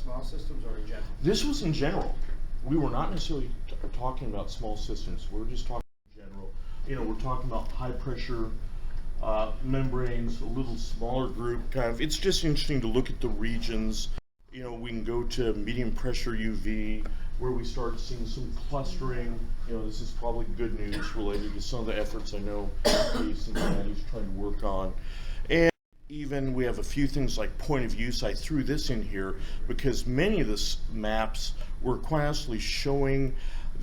small systems or in general? This was in general. We were not necessarily talking about small systems. We were just talking in general. You know, we're talking about high pressure membranes, a little smaller group kind of. It's just interesting to look at the regions. You know, we can go to medium pressure UV where we start seeing some clustering. You know, this is probably good news related to some of the efforts I know Jason and Maddie's trying to work on. And even we have a few things like point of use. I threw this in here because many of the maps were quite honestly showing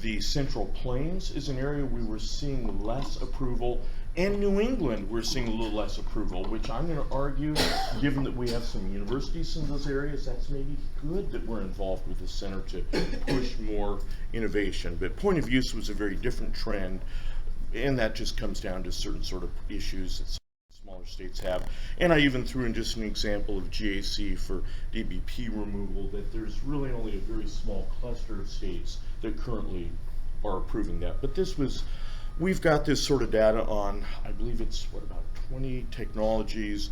the Central Plains is an area we were seeing less approval, and New England we're seeing a little less approval, which I'm going to argue, given that we have some universities in those areas, that's maybe good that we're involved with the center to push more innovation. But point of use was a very different trend, and that just comes down to certain sort of issues that smaller states have. And I even threw in just an example of GAC for DBP removal, that there's really only a very small cluster of states that currently are approving that. But this was, we've got this sort of data on, I believe it's what, about 20 technologies,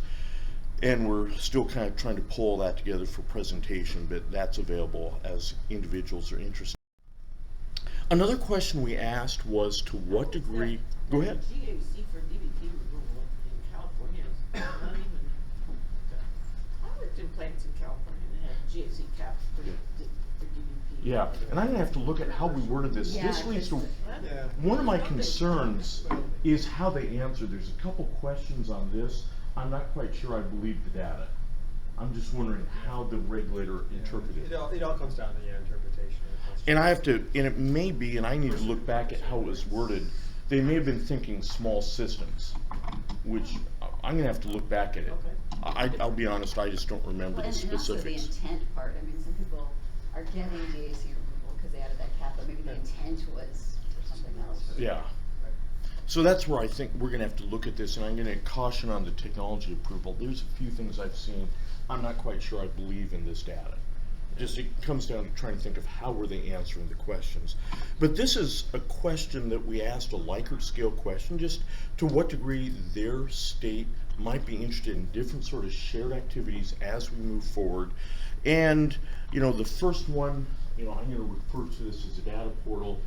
and we're still kind of trying to pull that together for presentation, but that's available as individuals are interested. Another question we asked was to what degree, go ahead. GAC for DBP removal in California is not even, I worked in plants in California that had GAC caps for DBP. Yeah, and I'm gonna have to look at how we worded this. Yeah, This leads to, Yeah. one of my concerns is how they answer. There's a couple questions on this. I'm not quite sure I believe the data. I'm just wondering how the regulator interpreted it. It all comes down to interpretation of the question. And I have to, and it may be, and I need to look back at how it was worded, they may have been thinking small systems, which I'm gonna have to look back at it. Okay. I'll be honest, I just don't remember the And also the specifics. intent part. I mean, some people are getting GAC removal because they added that cap, but maybe the intent was for something else. Yeah. So that's where I think we're gonna have to look at this, and I'm gonna caution on the technology approval. There's a few things I've seen, I'm not quite sure I believe in this data. Just, it comes down to trying to think of how were they answering the questions. But this is a question that we asked, a Likert scale question, just to what degree their state might be interested in different sort of shared activities as we move forward. And, you know, the first one, you know, I'm gonna refer to this as a data portal.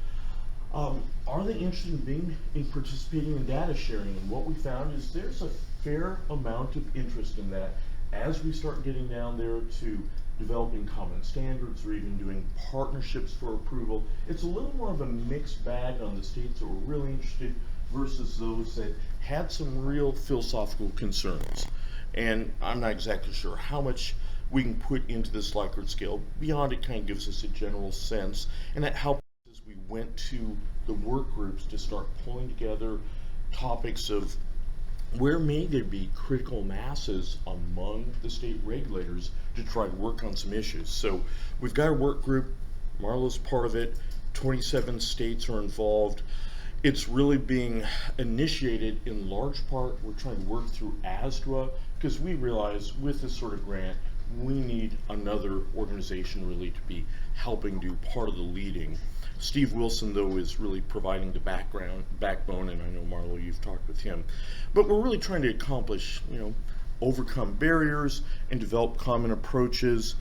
Are they interested in participating in data sharing? And what we found is there's a fair amount of interest in that as we start getting down there to developing common standards or even doing partnerships for approval. It's a little more of a mixed bag on the states that were really interested versus those that had some real philosophical concerns. And I'm not exactly sure how much we can put into this Likert scale. Beyond it kind of gives us a general sense, and that helps as we went to the work groups to start pulling together topics of where may there be critical masses among the state regulators to try to work on some issues. So we've got a work group, Marla's part of it, 27 states are involved. It's really being initiated in large part, we're trying to work through ASDRA, because we realize with this sort of grant, we need another organization really to be helping do part of the leading. Steve Wilson, though, is really providing the backbone, and I know, Marlo, you've talked with him. But we're really trying to accomplish, you know, overcome barriers and develop common approaches.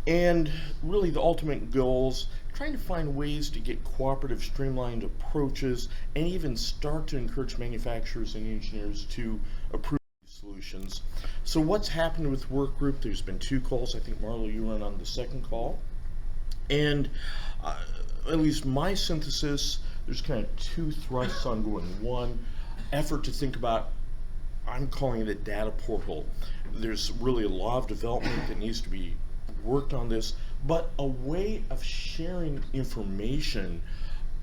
And really the ultimate goals, trying to find ways to get cooperative, streamlined approaches, and even start to encourage manufacturers and engineers to approve solutions. So what's happened with work group? There's been 2 calls. I think, Marlo, you were on the second call. And at least my synthesis, there's kind of 2 thrusts ongoing. One, effort to think about, I'm calling it a data portal. There's really a lot of development that needs to be worked on this, but a way of sharing information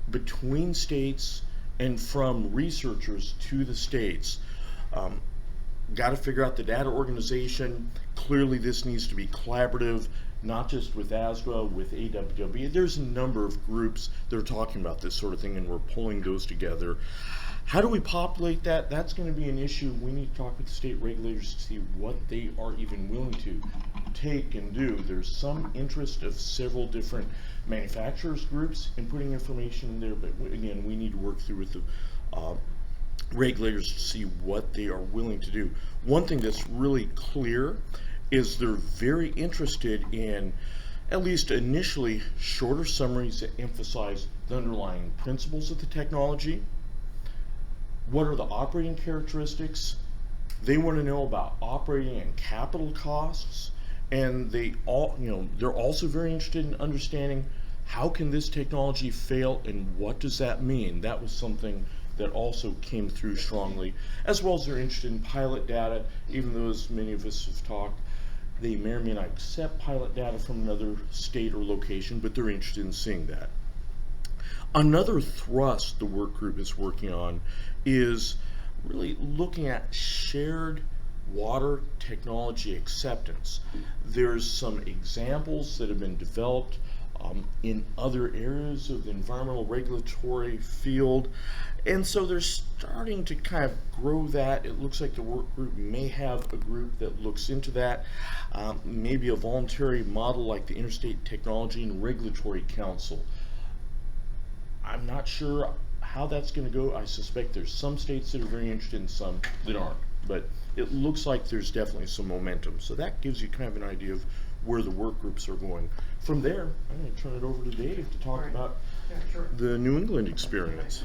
between states and from researchers to the states. Got to figure out the data organization. Clearly this needs to be collaborative, not just with ASDRA, with AWW. There's a number of groups that are talking about this sort of thing, and we're pulling those together. How do we populate that? That's going to be an issue. We need to talk with the state regulators to see what they are even willing to take and do. There's some interest of several different manufacturers groups in putting information in there, but again, we need to work through with the regulators to see what they are willing to do. One thing that's really clear is they're very interested in at least initially, shorter summaries that emphasize the underlying principles of the technology. What are the operating characteristics? They want to know about operating and capital costs, and they're also very interested in understanding how can this technology fail and what does that mean. That was something that also came through strongly, as well as they're interested in pilot data, even though, as many of us have talked, they may or may not accept pilot data from another state or location, but they're interested in seeing that. Another thrust the work group is working on is really looking at shared water technology acceptance. There's some examples that have been developed in other areas of the environmental regulatory field, and so they're starting to kind of grow that. It looks like the work group may have a group that looks into that, maybe a voluntary model like the Interstate Technology and Regulatory Council. I'm not sure how that's going to go. I suspect there's some states that are very interested and some that aren't, but it looks like there's definitely some momentum. So that gives you kind of an idea of where the work groups are going. From there, I'm going to turn it over to Dave to talk All right. about Yeah, sure. the New England experience.